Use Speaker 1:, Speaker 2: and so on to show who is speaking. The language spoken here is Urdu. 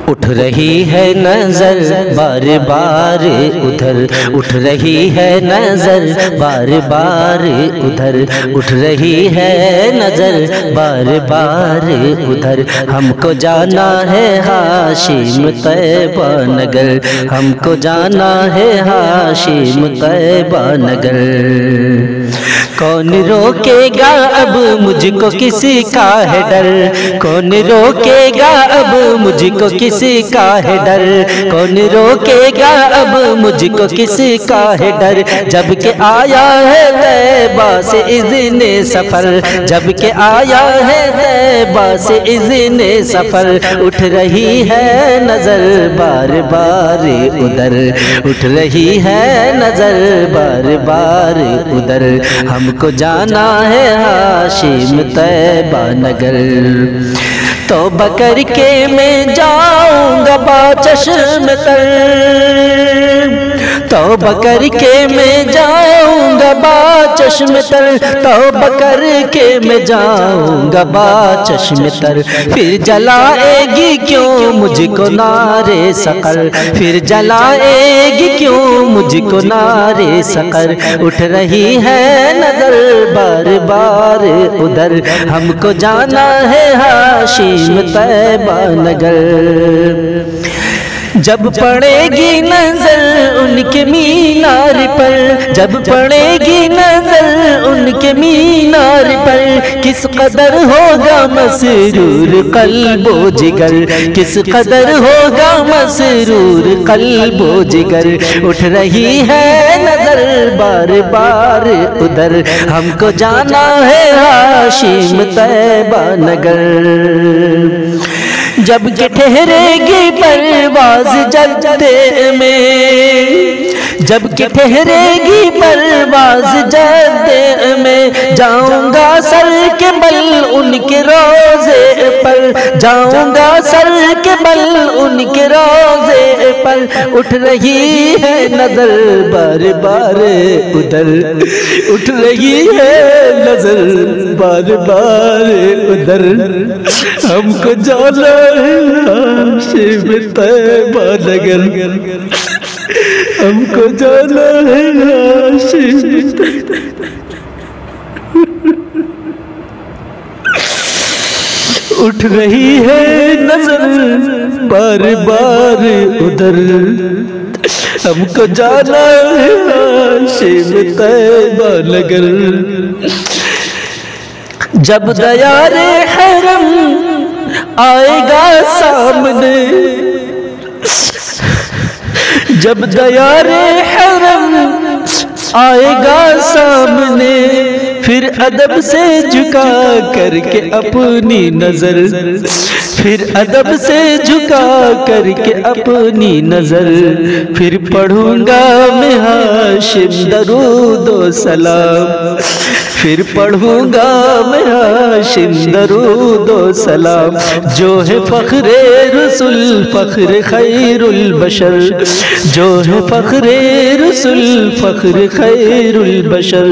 Speaker 1: اٹھ رہی ہے نظر بار بار ادھر، اٹھ رہی ہے نظر بار بار ادھر، اٹھ رہی ہے نظر بار بار ادھر، ہم کو جانا ہے ہاشم طیبہ نگر، ہم کو جانا ہے ہاشم طیبہ نگر۔ کون روکے گا اب مجھ کو کسی کا ہے ڈر، کون روکے گا اب مجھ کو کسی کا ہے ڈر، کون روکے گا اب مجھ کو کسی کا ہے ڈر، جب کہ آیا ہے طیبہ سے اذن سفر، جب کہ آیا ہے طیبہ سے اذن سفر، اٹھ رہی ہے نظر بار بار ادھر، اٹھ رہی ہے نظر بار بار ادھر، ہم کو جانا ہے ہاشم طیبہ نگر۔ توبہ کر کے میں جاؤں گا با چشم تر، توبہ کر کے میں جاؤں گا با چشم تر، توبہ کر کے میں جاؤں گا با چشم تر، پھر جلائے گی کیوں مجھ کو نار سقر، پھر جلائے گی کیوں مجھ کو نار سقر، اٹھ رہی ہے نظر بار بار ادھر، ہم کو جانا ہے ہاشم طیبہ نگر۔ جب پڑے گی نظر ان کے مینار پر، جب پڑے گی نظر ان کے مینار پر، کس قدر ہوگا مسرور قلب و جگر، کس قدر ہوگا مسرور قلب و جگر، اٹھ رہی ہے نظر بار بار ادھر، ہم کو جانا ہے ہاشم طیبہ نگر۔ جب کہ ٹھہرے گی پرواز جدے میں، جب کہ ٹھہرے گی پرواز جدے میں، جاؤں گا سر کے بل ان کے روضے پر، جاؤں گا سر کے بل ان کے روضے پر، اٹھ رہی ہے نظر بار بار ادھر، اٹھ رہی ہے نظر بار بار ادھر، ہم کو جانا ہے ہاشم طیبہ نگر، ہم کو جانا ہے ہاشم طیبہ۔ اٹھ رہی ہے نظر بار بار ادھر، ہم کو جانا ہے ہاشم طیبہ نگر۔ جب دیار حرم آئے گا سامنے، جب دیار حرم آئے گا سامنے، پھر ادب سے جھکا کر کے اپنی نظر، پھر ادب سے جھکا کر کے اپنی نظر، پھر پڑھوں گا میں ہاشم درود و سلام، پھر پڑھوں گا میں ہاشم درود و سلام، جو ہے فخر رسول فخر خیر البشر، جو ہے فخر رسول فخر خیر البشر۔